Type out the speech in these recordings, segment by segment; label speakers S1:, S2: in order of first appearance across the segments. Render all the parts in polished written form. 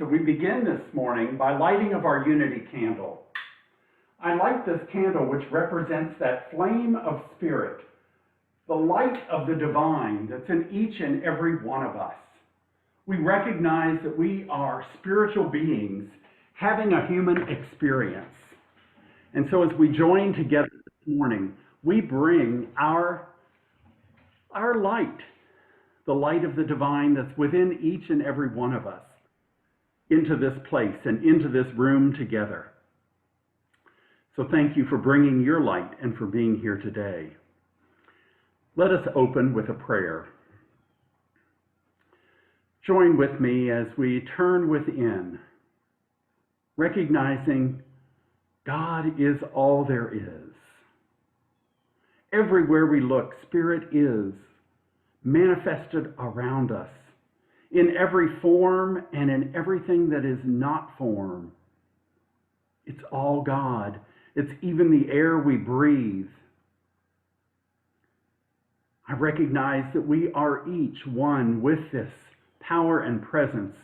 S1: So we begin this morning by lighting of our unity candle. I light this candle which represents that flame of spirit, the light of the divine that's in each and every one of us. We recognize that we are spiritual beings having a human experience. And so as we join together this morning, we bring our light, the light of the divine that's within each and every one of us, into this place and into this room together. So thank you for bringing your light and for being here today. Let us open with a prayer. Join with me as we turn within, recognizing God is all there is. Everywhere we look, Spirit is manifested around us in every form and in everything that is not form. It's all God. It's even the air we breathe. I recognize that we are each one with this power and presence.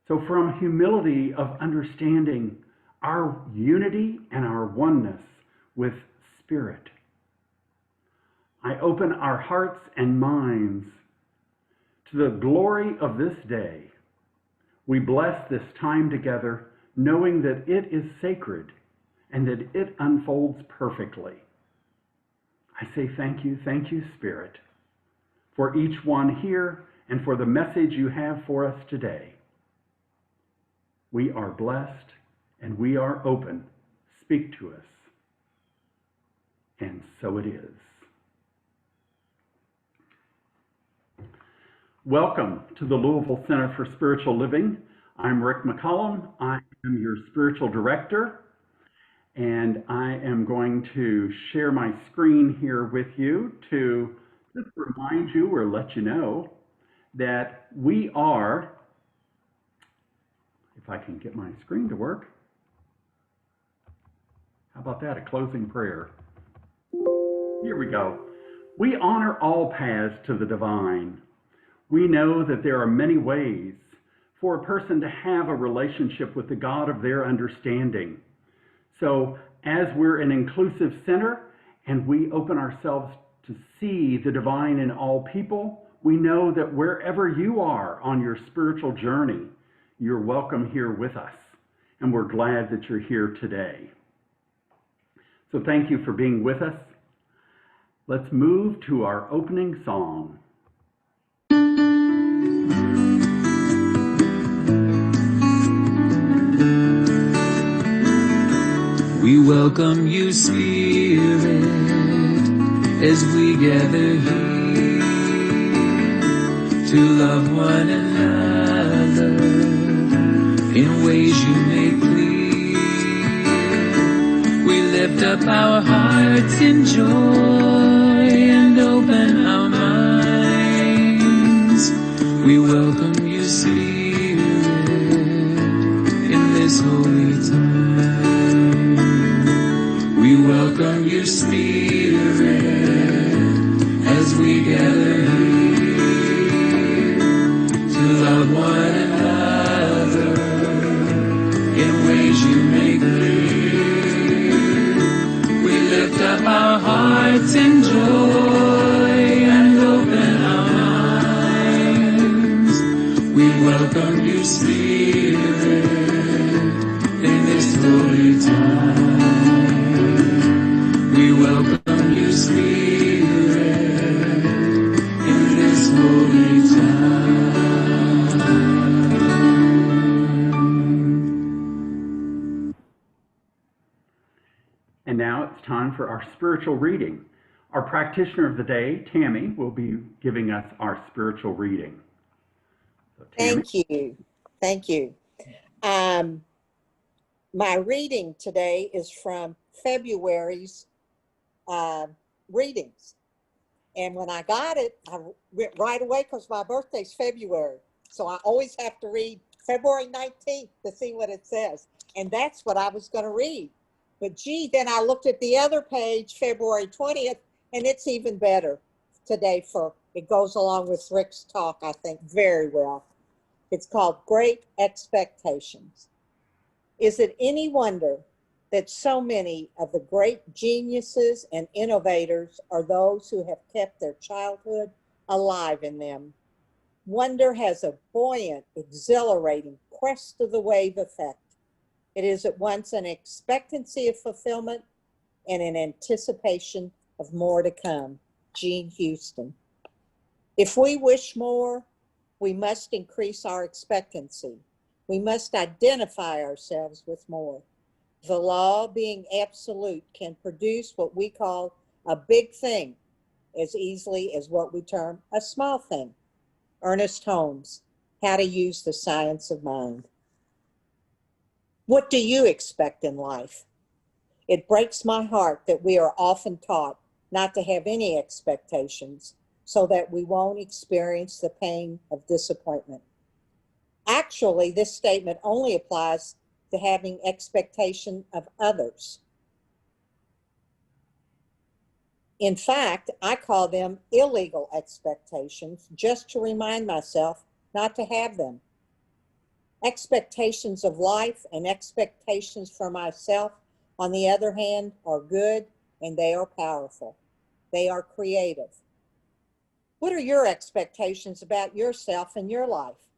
S1: So from humility of understanding our unity and our oneness with Spirit, I open our hearts and minds to the glory of this day. We bless this time together, knowing that it is sacred and that it unfolds perfectly. I say thank you, Spirit, for each one here and for the message you have for us today. We are blessed and we are open. Speak to us. And so it is. Welcome to the Louisville Center for Spiritual Living. I'm Rick McCollum. I am your spiritual director, and I am going to share my screen here with you to just remind you or let you know that we are, if I can get my screen to work. How about that, a closing prayer? Here we go. We honor all paths to the divine. We know that there are many ways for a person to have a relationship with the God of their understanding. So as we're an inclusive center and we open ourselves to see the divine in all people, we know that wherever you are on your spiritual journey, you're welcome here with us. And we're glad that you're here today. So thank you for being with us. Let's move to our opening song.
S2: We welcome you, Spirit, as we gather here to love one another in ways you make clear. We lift up our hearts in joy and open our minds. We welcome you, Spirit, in this holy time. We welcome your Spirit as we gather here to love one another in ways you make clear. We lift up our hearts in joy and open our minds. We welcome your Spirit in this holy time. We welcome you, Spirit, in this holy time.
S1: And now it's time for our spiritual reading. Our practitioner of the day, Tammy, will be giving us our spiritual reading. So, Tammy.
S3: Thank you. My reading today is from February's readings. And when I got it, I went right away because my birthday's February. So I always have to read February 19th to see what it says. And that's what I was going to read. But gee, then I looked at the other page, February 20th, and it's even better today for It goes along with Rick's talk, I think, very well. It's called Great Expectations. Is it any wonder that so many of the great geniuses and innovators are those who have kept their childhood alive in them? Wonder has a buoyant, exhilarating, crest of the wave effect. It is at once an expectancy of fulfillment and an anticipation of more to come. Jean Houston. If we wish more, we must increase our expectancy. We must identify ourselves with more. The law, being absolute, can produce what we call a big thing as easily as what we term a small thing. Ernest Holmes, How to Use the Science of Mind. What do you expect in life? It breaks my heart that we are often taught not to have any expectations so that we won't experience the pain of disappointment. Actually, this statement only applies to having expectation of others. In fact, I call them illegal expectations just to remind myself not to have them. Expectations of life and expectations for myself, on the other hand, are good and they are powerful. They are creative. What are your expectations about yourself and your life?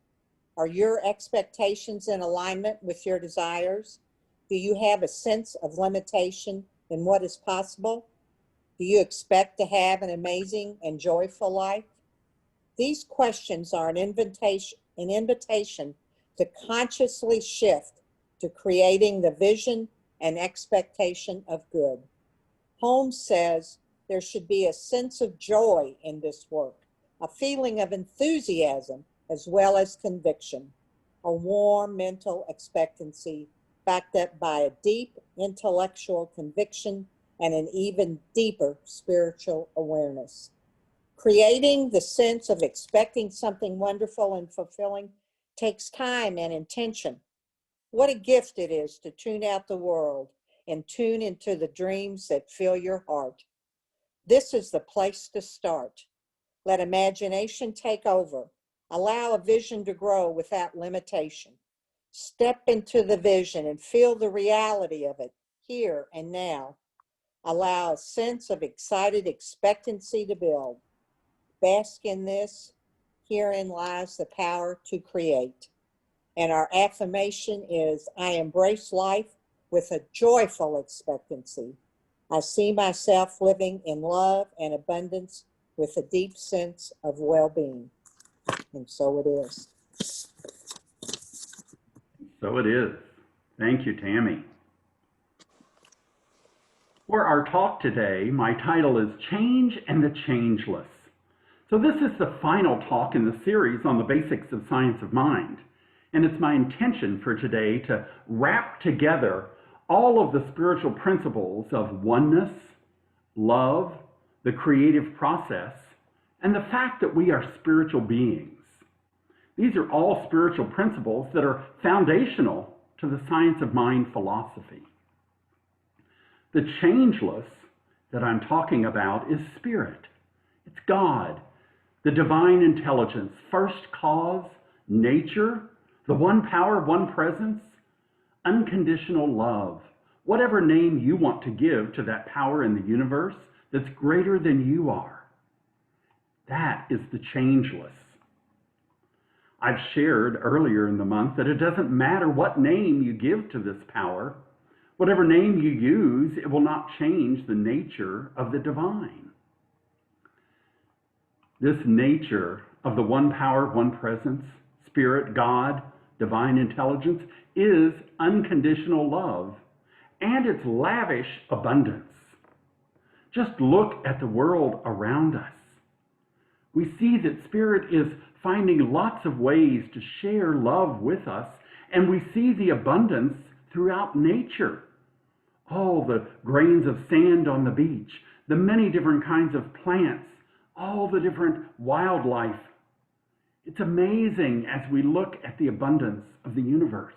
S3: Are your expectations in alignment with your desires? Do you have a sense of limitation in what is possible? Do you expect to have an amazing and joyful life? These questions are an invitation to consciously shift to creating the vision and expectation of good. Holmes says there should be a sense of joy in this work, a feeling of enthusiasm as well as conviction, a warm mental expectancy backed up by a deep intellectual conviction and an even deeper spiritual awareness. Creating the sense of expecting something wonderful and fulfilling takes time and intention. What a gift it is to tune out the world and tune into the dreams that fill your heart. This is the place to start. Let imagination take over. Allow a vision to grow without limitation. Step into the vision and feel the reality of it here and now. Allow a sense of excited expectancy to build. Bask in this. Herein lies the power to create. And our affirmation is, I embrace life with a joyful expectancy. I see myself living in love and abundance with a deep sense of well-being. And so it is.
S1: So it is. Thank you, Tammy. For our talk today, my title is Change and the Changeless. So this is the final talk in the series on the basics of science of mind. And it's my intention for today to wrap together all of the spiritual principles of oneness, love, the creative process, and the fact that we are spiritual beings. These are all spiritual principles that are foundational to the science of mind philosophy. The changeless that I'm talking about is spirit. It's God, the divine intelligence, first cause, nature, the one power, one presence, unconditional love, whatever name you want to give to that power in the universe that's greater than you are. That is the changeless. I've shared earlier in the month that it doesn't matter what name you give to this power. Whatever name you use, it will not change the nature of the divine. This nature of the one power, one presence, spirit, God, divine intelligence, is unconditional love and its lavish abundance. Just look at the world around us. We see that spirit is finding lots of ways to share love with us, and we see the abundance throughout nature. All the grains of sand on the beach, the many different kinds of plants, all the different wildlife. It's amazing as we look at the abundance of the universe.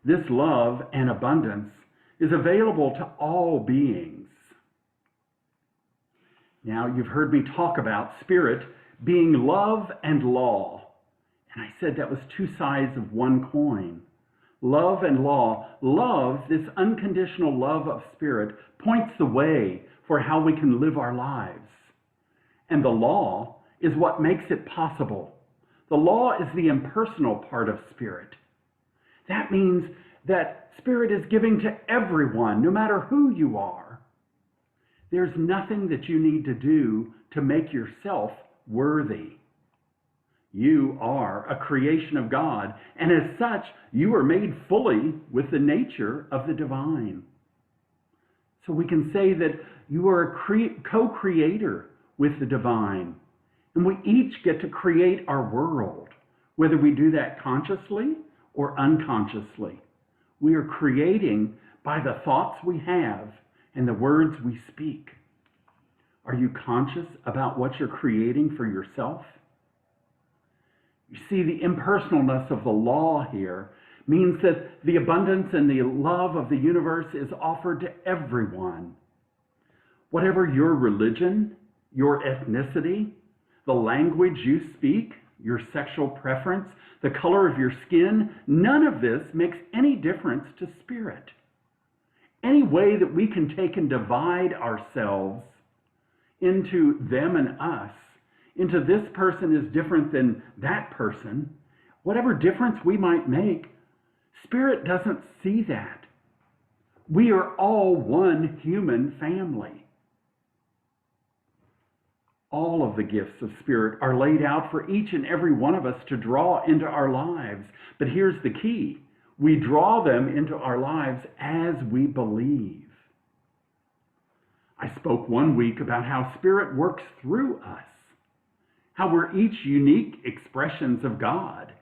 S1: This love and abundance is available to all beings. Now, you've heard me talk about spirit being love and law. And I said that was two sides of one coin. Love and law. Love, this unconditional love of spirit, points the way for how we can live our lives. And the law is what makes it possible. The law is the impersonal part of spirit. That means that spirit is giving to everyone, no matter who you are. There's nothing that you need to do to make yourself worthy. You are a creation of God, and as such, you are made fully with the nature of the divine. So we can say that you are a co-creator with the divine, and we each get to create our world, whether we do that consciously or unconsciously. We are creating by the thoughts we have and the words we speak. Are you conscious about what you're creating for yourself? You see, the impersonalness of the law here means that the abundance and the love of the universe is offered to everyone. Whatever your religion, your ethnicity, the language you speak, your sexual preference, the color of your skin, none of this makes any difference to spirit. Any way that we can take and divide ourselves into them and us, into this person is different than that person, whatever difference we might make, spirit doesn't see that. We are all one human family. All of the gifts of spirit are laid out for each and every one of us to draw into our lives. But here's the key. We draw them into our lives as we believe. I spoke one week about how spirit works through us, how we're each unique expressions of God.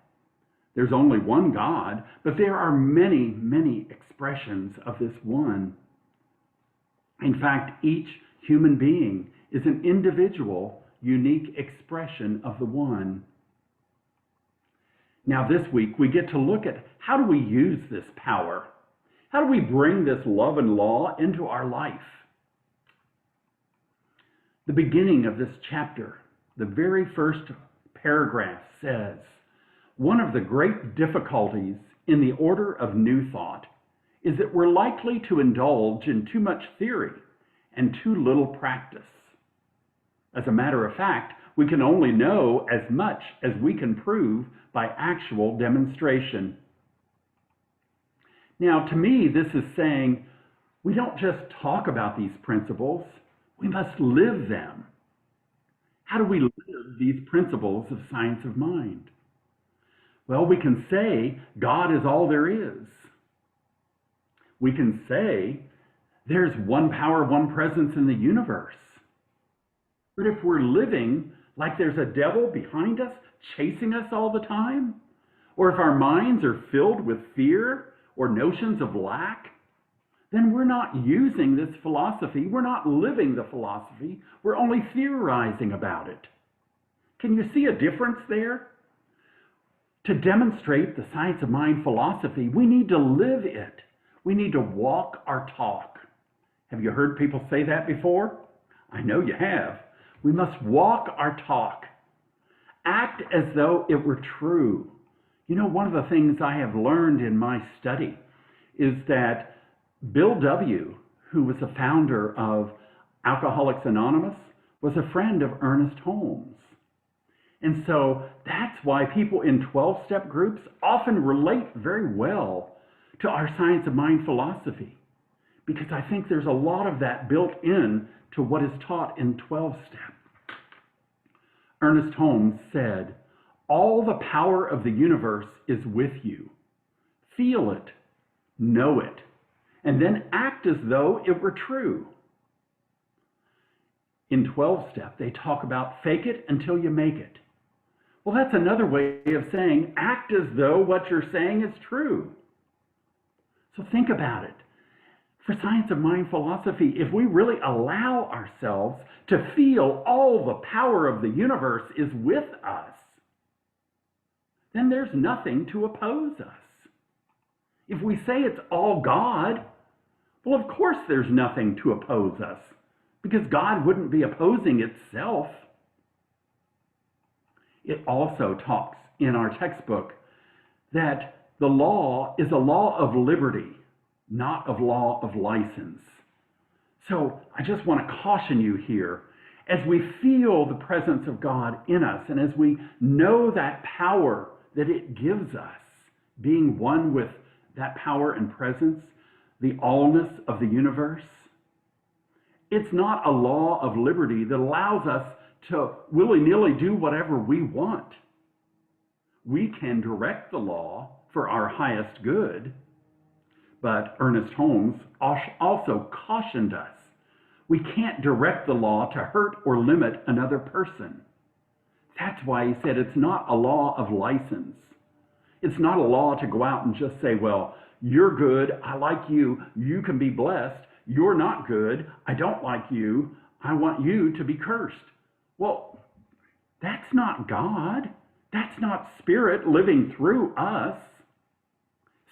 S1: There's only one God, but there are many, many expressions of this one. In fact, each human being is an individual, unique expression of the one. Now this week, we get to look at how do we use this power? How do we bring this love and law into our life? The beginning of this chapter, the very first paragraph says, one of the great difficulties in the order of new thought is that we're likely to indulge in too much theory and too little practice. As a matter of fact, we can only know as much as we can prove by actual demonstration. Now, to me, this is saying we don't just talk about these principles, we must live them. How do we live these principles of science of mind? Well, we can say God is all there is. We can say there's one power, one presence in the universe. But if we're living like there's a devil behind us, chasing us all the time, or if our minds are filled with fear or notions of lack, then we're not using this philosophy. We're not living the philosophy. We're only theorizing about it. Can you see a difference there? To demonstrate the science of mind philosophy, we need to live it. We need to walk our talk. Have you heard people say that before? I know you have. We must walk our talk. Act as though it were true. You know, one of the things I have learned in my study is that Bill W., who was the founder of Alcoholics Anonymous, was a friend of Ernest Holmes. And so that's why people in 12-step groups often relate very well to our science of mind philosophy, because I think there's a lot of that built in to what is taught in 12-step. Ernest Holmes said, "All the power of the universe is with you. Feel it, know it, and then act as though it were true." In 12-step, they talk about fake it until you make it. Well, that's another way of saying act as though what you're saying is true. So think about it. For science of mind philosophy, if we really allow ourselves to feel all the power of the universe is with us, then there's nothing to oppose us. If we say it's all God, well, of course there's nothing to oppose us. because God wouldn't be opposing itself. It also talks in our textbook that the law is a law of liberty, not a law of license. So I just want to caution you here, as we feel the presence of God in us, and as we know that power that it gives us, being one with that power and presence, the allness of the universe, it's not a law of liberty that allows us to willy-nilly do whatever we want. We can direct the law for our highest good, but Ernest Holmes also cautioned us. We can't direct the law to hurt or limit another person. That's why he said it's not a law of license. It's not a law to go out and just say, well, you're good, I like you, you can be blessed. You're not good, I don't like you, I want you to be cursed. Well, that's not God. That's not Spirit living through us.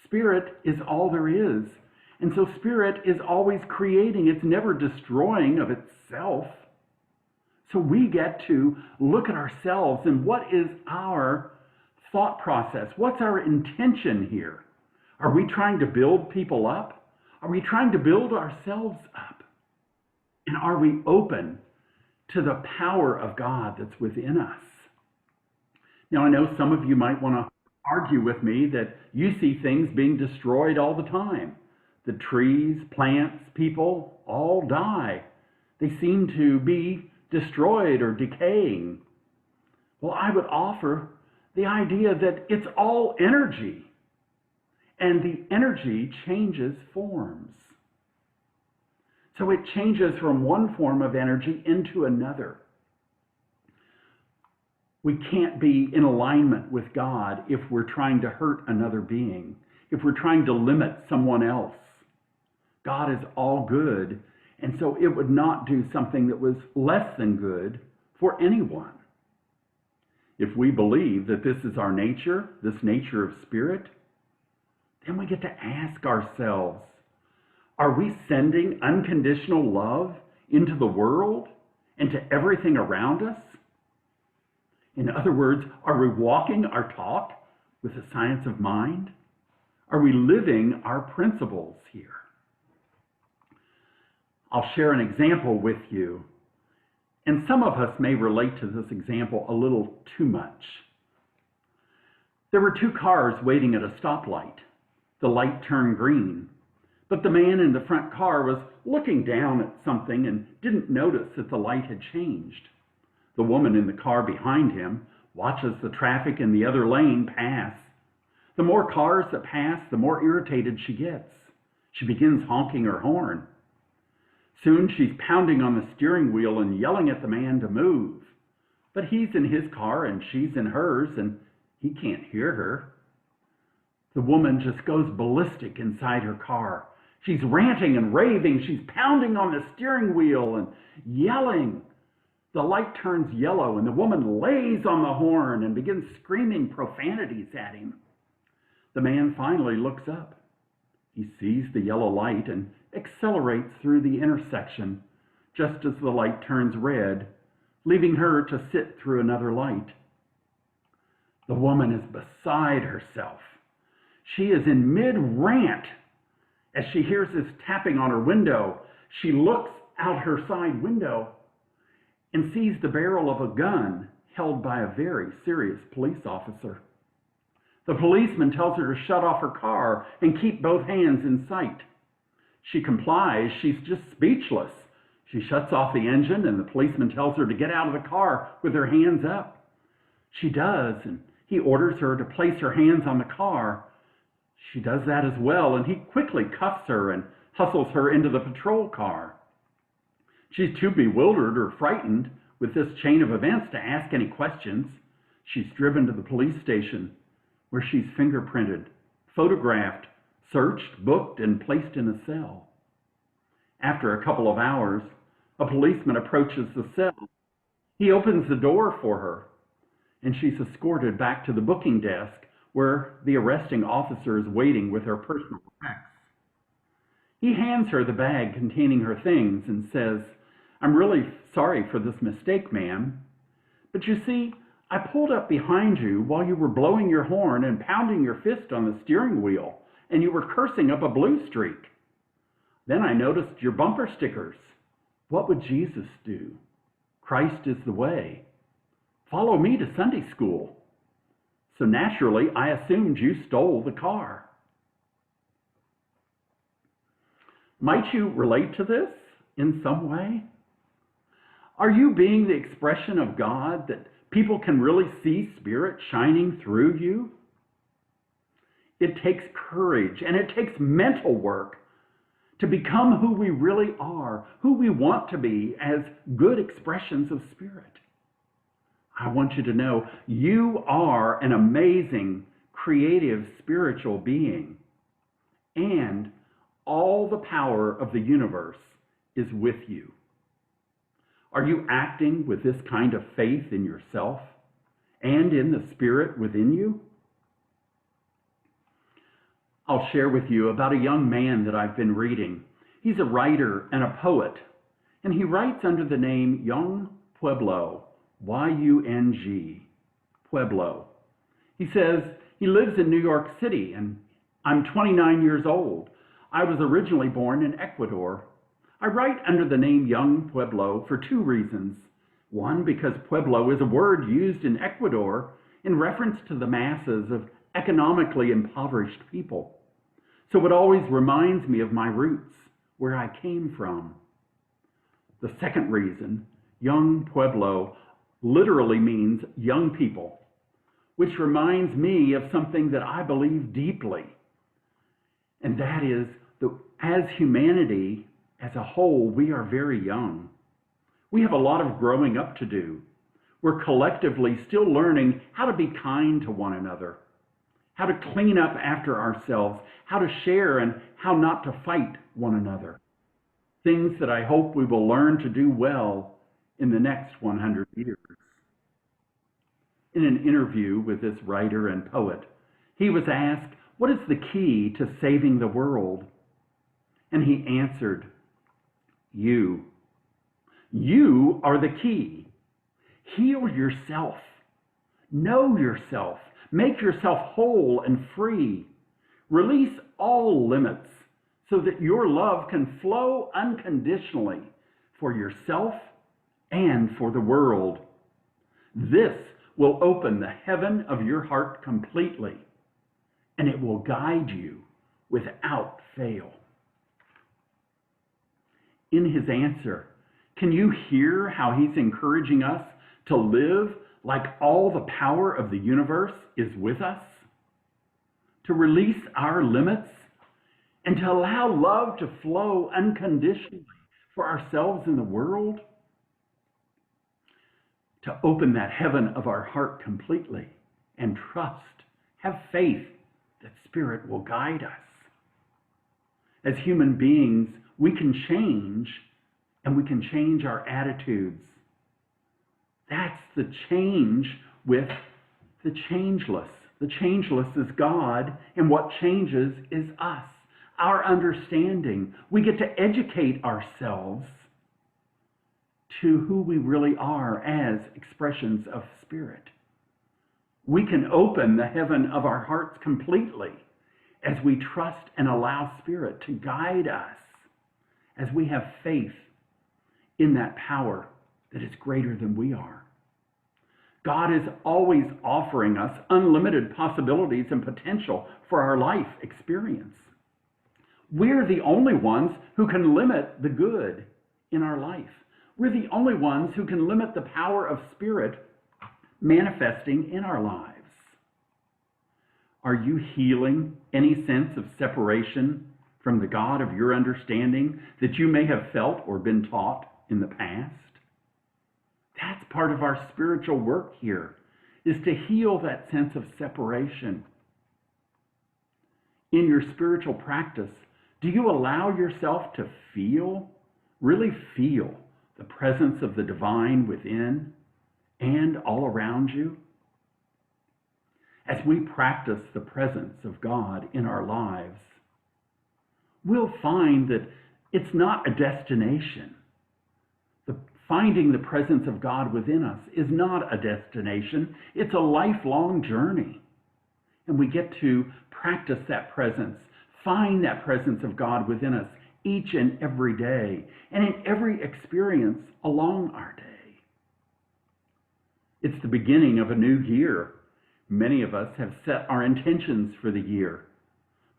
S1: Spirit is all there is. And so Spirit is always creating. It's never destroying of itself. So we get to look at ourselves and what is our thought process? What's our intention here? Are we trying to build people up? Are we trying to build ourselves up? And are we open to the power of God that's within us? Now, I know some of you might want to argue with me that you see things being destroyed all the time. The trees, plants, people all die. They seem to be destroyed or decaying. Well, I would offer the idea that it's all energy, and the energy changes forms. So it changes from one form of energy into another. We can't be in alignment with God if we're trying to hurt another being, if we're trying to limit someone else. God is all good, and so it would not do something that was less than good for anyone. If we believe that this is our nature, this nature of Spirit, then we get to ask ourselves, are we sending unconditional love into the world and to everything around us? In other words, are we walking our talk with the science of mind? Are we living our principles here? I'll share an example with you, and some of us may relate to this example a little too much. There were two cars waiting at a stoplight. The light turned green, but the man in the front car was looking down at something and didn't notice that the light had changed. The woman in the car behind him watches the traffic in the other lane pass. The more cars that pass, the more irritated she gets. She begins honking her horn. Soon she's pounding on the steering wheel and yelling at the man to move. But he's in his car and she's in hers, and he can't hear her. The woman just goes ballistic inside her car. She's ranting and raving. She's pounding on the steering wheel and yelling. The light turns yellow, and the woman lays on the horn and begins screaming profanities at him. The man finally looks up. He sees the yellow light and accelerates through the intersection just as the light turns red, leaving her to sit through another light. The woman is beside herself. She is in mid-rant. As she hears this tapping on her window, she looks out her side window and sees the barrel of a gun held by a very serious police officer. The policeman tells her to shut off her car and keep both hands in sight. She complies. She's just speechless. She shuts off the engine, and the policeman tells her to get out of the car with her hands up. She does, and he orders her to place her hands on the car. She does that as well, and he quickly cuffs her and hustles her into the patrol car. She's too bewildered or frightened with this chain of events to ask any questions. She's driven to the police station, where she's fingerprinted, photographed, searched, booked, and placed in a cell. After a couple of hours, a policeman approaches the cell. He opens the door for her, and she's escorted back to the booking desk where the arresting officer is waiting with her personal effects. He hands her the bag containing her things and says, I'm really sorry for this mistake, ma'am. But you see, I pulled up behind you while you were blowing your horn and pounding your fist on the steering wheel, and you were cursing up a blue streak. Then I noticed your bumper stickers. What would Jesus do? Christ is the way. Follow me to Sunday school. So naturally, I assumed you stole the car. Might you relate to this in some way? Are you being the expression of God that people can really see Spirit shining through you? It takes courage and it takes mental work to become who we really are, who we want to be as good expressions of Spirit. I want you to know you are an amazing, creative, spiritual being, and all the power of the universe is with you. Are you acting with this kind of faith in yourself and in the Spirit within you? I'll share with you about a young man that I've been reading. He's a writer and a poet, and he writes under the name Young Pueblo, Y-U-N-G, Pueblo. He says he lives in New York City, and I'm 29 years old. I was originally born in Ecuador. I write under the name Young Pueblo for two reasons. One, because Pueblo is a word used in Ecuador in reference to the masses of economically impoverished people. So it always reminds me of my roots, where I came from. The second reason, Young Pueblo literally means young people, which reminds me of something that I believe deeply. And that is that as humanity, as a whole, we are very young. We have a lot of growing up to do. We're collectively still learning how to be kind to one another, how to clean up after ourselves, how to share, and how not to fight one another. Things that I hope we will learn to do well in the next 100 years. In an interview with this writer and poet, he was asked, what is the key to saving the world? And he answered, you. You are the key. Heal yourself. Know yourself. Make yourself whole and free. Release all limits so that your love can flow unconditionally for yourself and for the world. This will open the heaven of your heart completely, and it will guide you without fail. In his answer, can you hear how he's encouraging us to live like all the power of the universe is with us? To release our limits and to allow love to flow unconditionally for ourselves and the world? To open that heaven of our heart completely and trust, have faith that Spirit will guide us. As human beings, we can change, and we can change our attitudes. That's the change with the changeless. The changeless is God, and what changes is us, our understanding. We get to educate ourselves to who we really are as expressions of Spirit. We can open the heaven of our hearts completely as we trust and allow Spirit to guide us, as we have faith in that power that is greater than we are. God is always offering us unlimited possibilities and potential for our life experience. We're the only ones who can limit the good in our life. We're the only ones who can limit the power of Spirit manifesting in our lives. Are you healing any sense of separation from the God of your understanding that you may have felt or been taught in the past? That's part of our spiritual work here, is to heal that sense of separation. In your spiritual practice, do you allow yourself to feel, really feel, the presence of the divine within and all around you? As we practice the presence of God in our lives, we'll find that it's not a destination. The Finding the presence of God within us is not a destination, it's a lifelong journey. And we get to practice that presence, find that presence of God within us each and every day, and in every experience along our day. It's the beginning of a new year. Many of us have set our intentions for the year.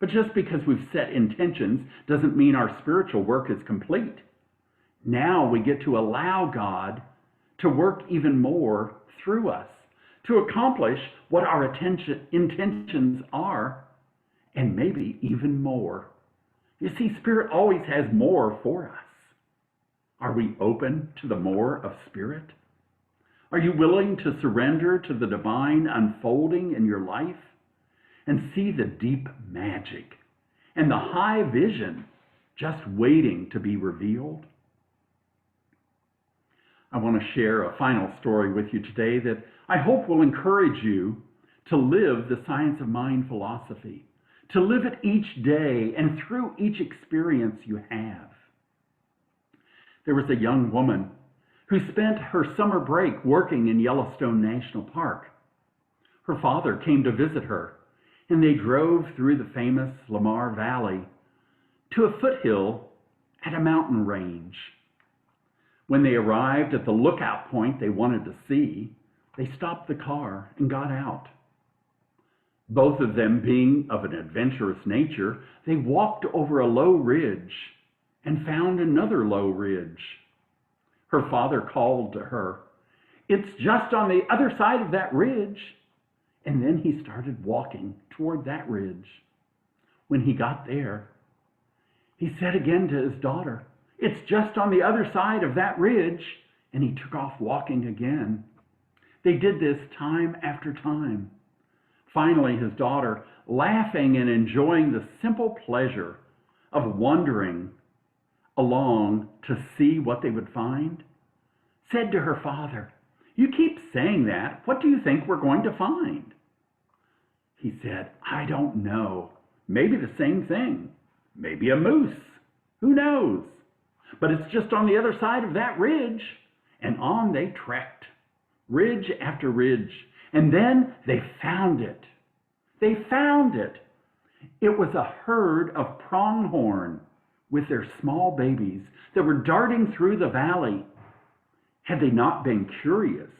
S1: But just because we've set intentions doesn't mean our spiritual work is complete. Now we get to allow God to work even more through us, to accomplish what our intentions are, and maybe even more. You see, Spirit always has more for us. Are we open to the more of Spirit? Are you willing to surrender to the divine unfolding in your life and see the deep magic and the high vision just waiting to be revealed? I want to share a final story with you today that I hope will encourage you to live the Science of Mind philosophy, to live it each day and through each experience you have. There was a young woman who spent her summer break working in Yellowstone National Park. Her father came to visit her, and they drove through the famous Lamar Valley to a foothill at a mountain range. When they arrived at the lookout point they wanted to see, they stopped the car and got out. Both of them being of an adventurous nature, they walked over a low ridge and found another low ridge. Her father called to her, "It's just on the other side of that ridge." And then he started walking toward that ridge. When he got there, he said again to his daughter, "It's just on the other side of that ridge." And he took off walking again. They did this time after time. Finally, his daughter, laughing and enjoying the simple pleasure of wandering along to see what they would find, said to her father, "You keep saying that. What do you think we're going to find?" He said, "I don't know. Maybe the same thing. Maybe a moose. Who knows? But it's just on the other side of that ridge." And on they trekked, ridge after ridge. And then they found it. They found it. It was a herd of pronghorn with their small babies that were darting through the valley. Had they not been curious,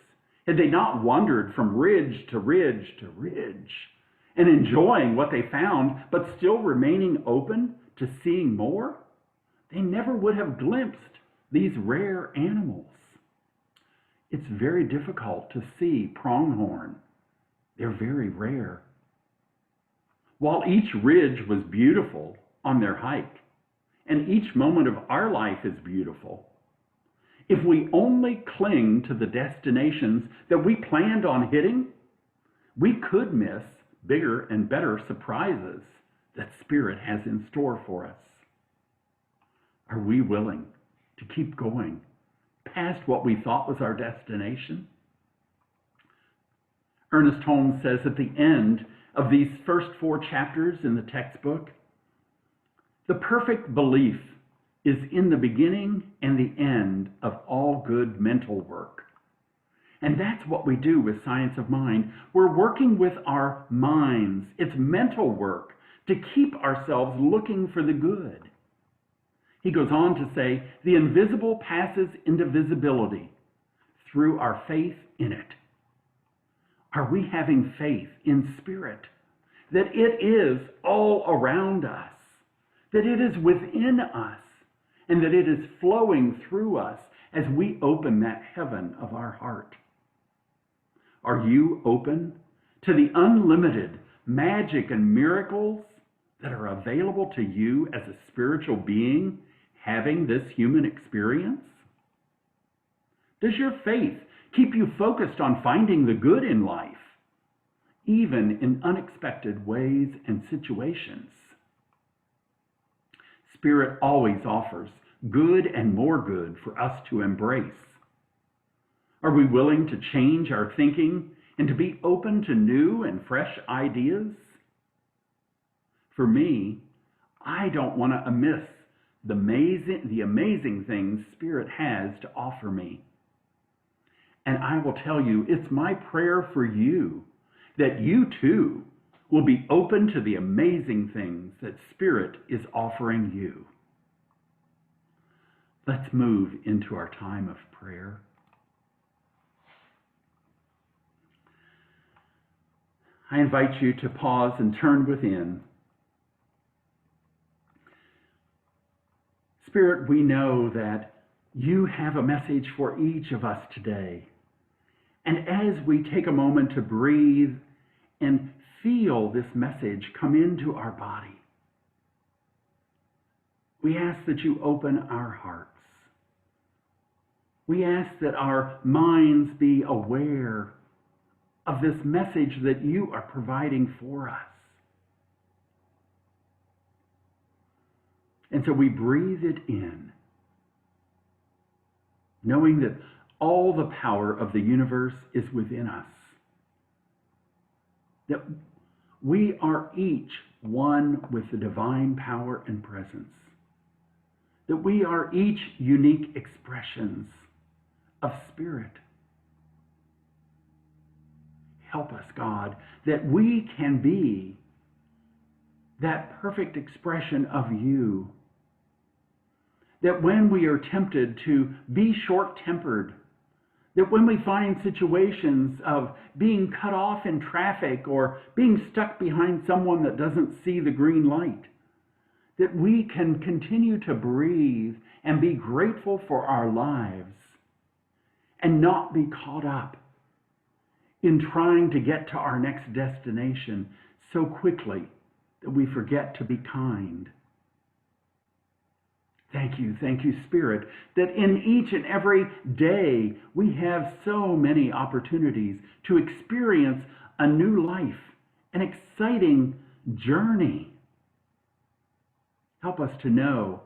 S1: had they not wandered from ridge to ridge to ridge and enjoying what they found, but still remaining open to seeing more, they never would have glimpsed these rare animals. It's very difficult to see pronghorn. They're very rare. While each ridge was beautiful on their hike, and each moment of our life is beautiful, if we only cling to the destinations that we planned on hitting, we could miss bigger and better surprises that Spirit has in store for us. Are we willing to keep going past what we thought was our destination? Ernest Holmes says at the end of these first 4 chapters in the textbook, "The perfect belief is in the beginning and the end of all good mental work." And that's what we do with Science of Mind. We're working with our minds. It's mental work to keep ourselves looking for the good. He goes on to say, "The invisible passes into visibility through our faith in it." Are we having faith in Spirit, that it is all around us, that it is within us, and that it is flowing through us as we open that heaven of our heart? Are you open to the unlimited magic and miracles that are available to you as a spiritual being having this human experience? Does your faith keep you focused on finding the good in life, even in unexpected ways and situations? Spirit always offers good and more good for us to embrace. Are we willing to change our thinking and to be open to new and fresh ideas? For me, I don't want to miss the amazing things Spirit has to offer me. And I will tell you, it's my prayer for you that you too will be open to the amazing things that Spirit is offering you. Let's move into our time of prayer. I invite you to pause and turn within. Spirit, we know that you have a message for each of us today. And as we take a moment to breathe and feel this message come into our body, we ask that you open our hearts. We ask that our minds be aware of this message that you are providing for us. And so we breathe it in, knowing that all the power of the universe is within us. That we are each one with the divine power and presence. That we are each unique expressions of Spirit. Help us, God, that we can be that perfect expression of you. That when we are tempted to be short-tempered, that when we find situations of being cut off in traffic or being stuck behind someone that doesn't see the green light, that we can continue to breathe and be grateful for our lives and not be caught up in trying to get to our next destination so quickly that we forget to be kind. Thank you, Spirit, that in each and every day we have so many opportunities to experience a new life, an exciting journey. Help us to know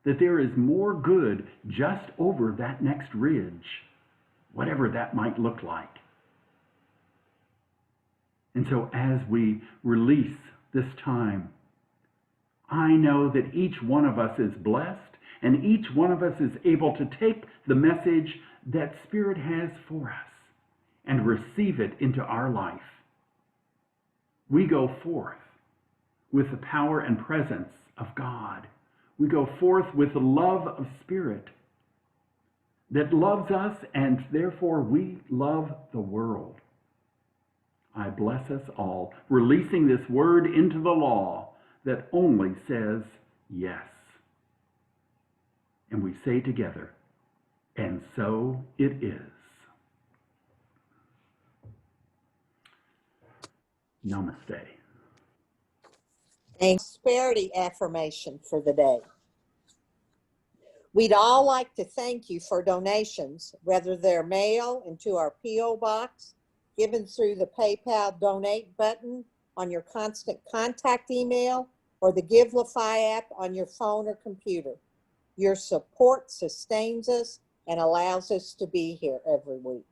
S1: that there is more good just over that next ridge, whatever that might look like. And so as we release this time, I know that each one of us is blessed and each one of us is able to take the message that Spirit has for us and receive it into our life. We go forth with the power and presence of God. We go forth with the love of Spirit that loves us, and therefore we love the world. I bless us all, releasing this word into the law that only says yes. And we say together, and so it is. Namaste.
S3: And prosperity affirmation for the day. We'd all like to thank you for donations, whether they're mail into our P.O. box, given through the PayPal donate button on your constant contact email, or the Givelify app on your phone or computer. Your support sustains us and allows us to be here every week.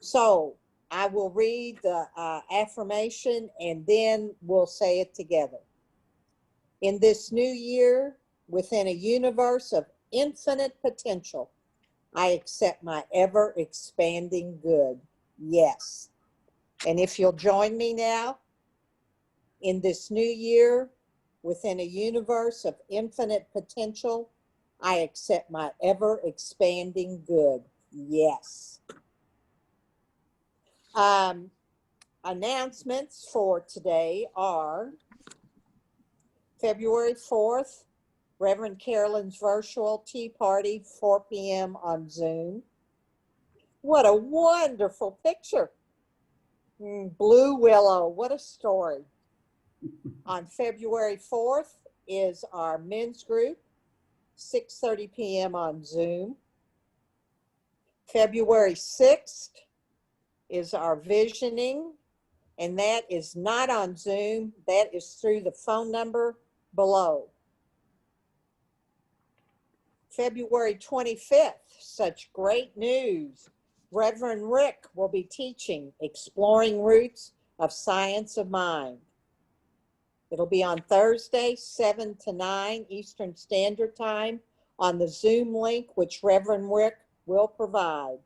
S3: So I will read the affirmation and then we'll say it together. In this new year, within a universe of infinite potential, I accept my ever-expanding good. Yes. And if you'll join me now, in this new year, within a universe of infinite potential, I accept my ever-expanding good. Yes. Announcements for today are February 4th, Reverend Carolyn's virtual tea party, 4 p.m. on Zoom. What a wonderful picture. Blue willow, what a story. On February 4th is our men's group, 6:30 p.m. on Zoom. February 6th is our visioning, and that is not on Zoom. That is through the phone number below. February 25th, such great news. Reverend Rick will be teaching Exploring Roots of Science of Mind. It'll be on Thursday, 7 to 9 Eastern Standard Time on the Zoom link, which Reverend Rick will provide.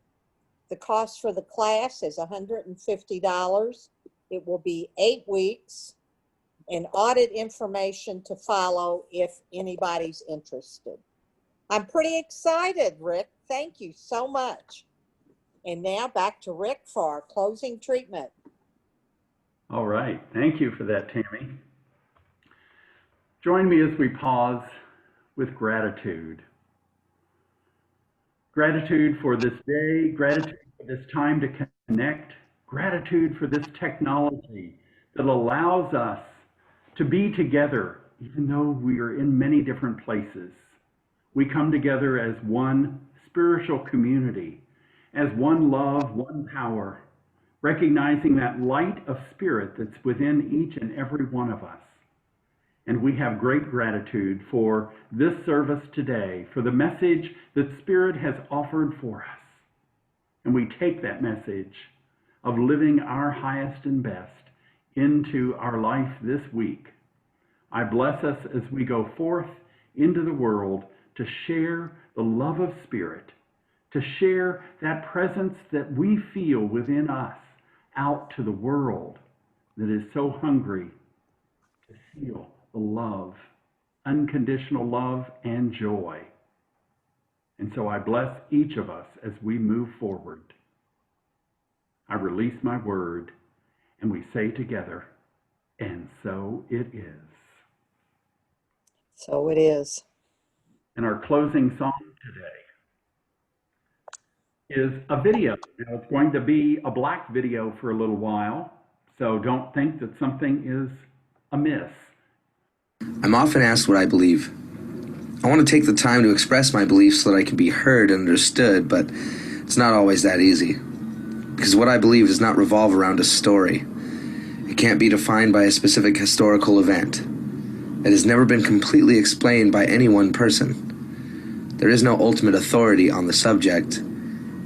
S3: The cost for the class is $150. It will be 8 weeks, and audit information to follow if anybody's interested. I'm pretty excited, Rick. Thank you so much. And now back to Rick for our closing treatment.
S1: All right. Thank you for that, Tammy. Join me as we pause with gratitude. Gratitude for this day, gratitude for this time to connect, gratitude for this technology that allows us to be together, even though we are in many different places. We come together as one spiritual community, as one love, one power, recognizing that light of spirit that's within each and every one of us. And we have great gratitude for this service today, for the message that Spirit has offered for us. And we take that message of living our highest and best into our life this week. I bless us as we go forth into the world to share the love of Spirit, to share that presence that we feel within us out to the world that is so hungry to feel the love, unconditional love and joy. And so I bless each of us as we move forward. I release my word, and we say together, and so it is.
S3: So it is.
S1: And our closing song today is a video. Now, it's going to be a black video for a little while, so don't think that something is amiss.
S4: I'm often asked what I believe. I want to take the time to express my beliefs so that I can be heard and understood, but it's not always that easy. Because what I believe does not revolve around a story. It can't be defined by a specific historical event. It has never been completely explained by any one person. There is no ultimate authority on the subject,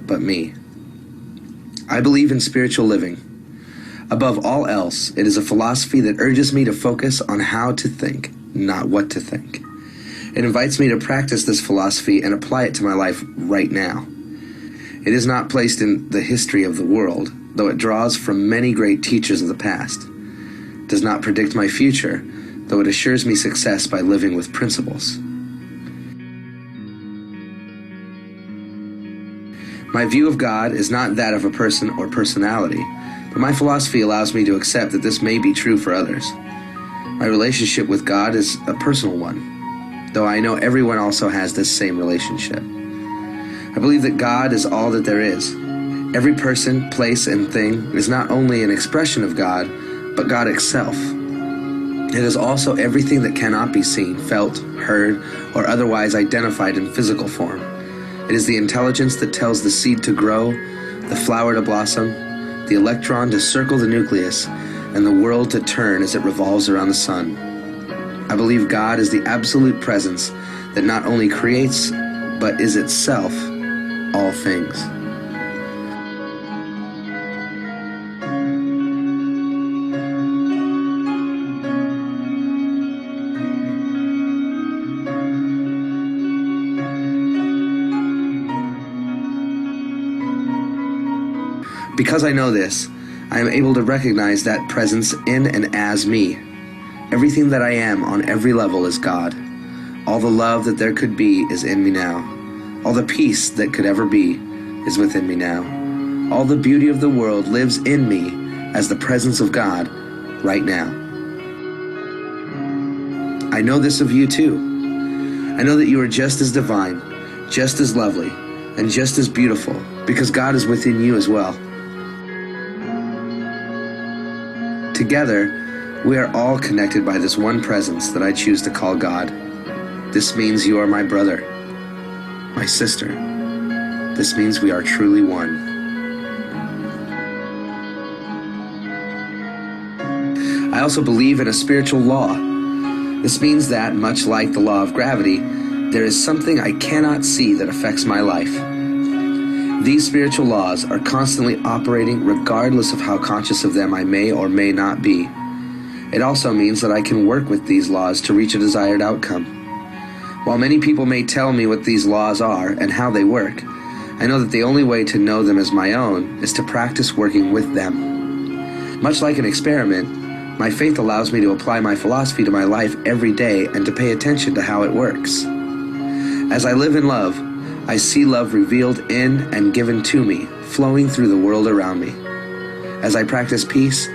S4: but me. I believe in spiritual living. Above all else, it is a philosophy that urges me to focus on how to think, not what to think. It invites me to practice this philosophy and apply it to my life right now. It is not placed in the history of the world, though it draws from many great teachers of the past. It does not predict my future, though it assures me success by living with principles. My view of God is not that of a person or personality, but my philosophy allows me to accept that this may be true for others. My relationship with God is a personal one, though I know everyone also has this same relationship. I believe that God is all that there is. Every person, place, and thing is not only an expression of God, but God itself. It is also everything that cannot be seen, felt, heard, or otherwise identified in physical form. It is the intelligence that tells the seed to grow, the flower to blossom, the electron to circle the nucleus, and the world to turn as it revolves around the sun. I believe God is the absolute presence that not only creates, but is itself all things. Because I know this, I am able to recognize that presence in and as me. Everything that I am on every level is God. All the love that there could be is in me now. All the peace that could ever be is within me now. All the beauty of the world lives in me as the presence of God right now. I know this of you too. I know that you are just as divine, just as lovely, and just as beautiful, because God is within you as well. Together, we are all connected by this one presence that I choose to call God. This means you are my brother, my sister. This means we are truly one. I also believe in a spiritual law. This means that, much like the law of gravity, there is something I cannot see that affects my life. These spiritual laws are constantly operating regardless of how conscious of them I may or may not be. It also means that I can work with these laws to reach a desired outcome. While many people may tell me what these laws are and how they work, I know that the only way to know them as my own is to practice working with them. Much like an experiment, my faith allows me to apply my philosophy to my life every day and to pay attention to how it works. As I live in love, I see love revealed in and given to me, flowing through the world around me. As I practice peace,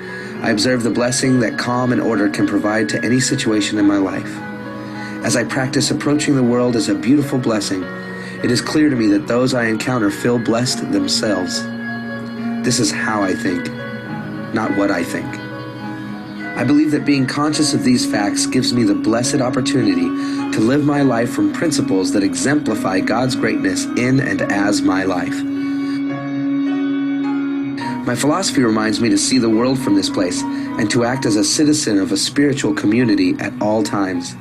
S4: I observe the blessing that calm and order can provide to any situation in my life. As I practice approaching the world as a beautiful blessing, it is clear to me that those I encounter feel blessed themselves. This is how I think, not what I think. I believe that being conscious of these facts gives me the blessed opportunity to live my life from principles that exemplify God's greatness in and as my life. My philosophy reminds me to see the world from this place and to act as a citizen of a spiritual community at all times.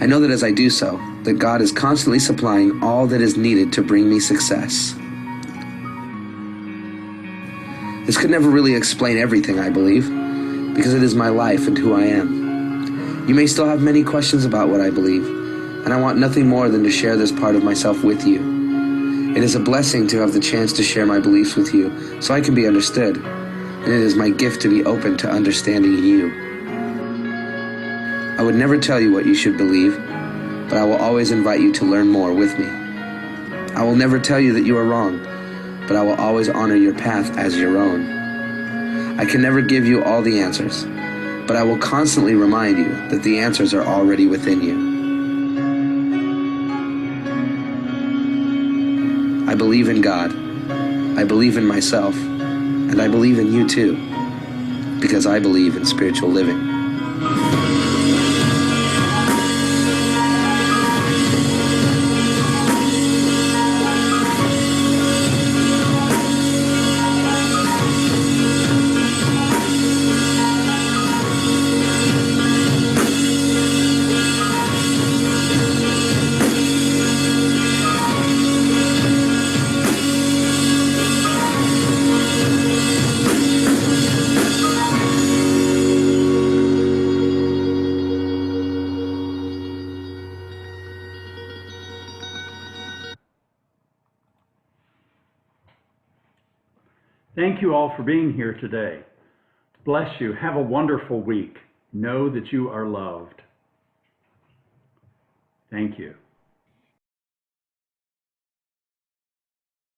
S4: I know that as I do so, that God is constantly supplying all that is needed to bring me success. This could never really explain everything, I believe, because it is my life and who I am. You may still have many questions about what I believe, and I want nothing more than to share this part of myself with you. It is a blessing to have the chance to share my beliefs with you so I can be understood, and it is my gift to be open to understanding you. I would never tell you what you should believe, but I will always invite you to learn more with me. I will never tell you that you are wrong, but I will always honor your path as your own. I can never give you all the answers, but I will constantly remind you that the answers are already within you. I believe in God, I believe in myself, and I believe in you too, because I believe in spiritual living.
S1: Thank you all for being here today. Bless you. Have a wonderful week. Know that you are loved. Thank you.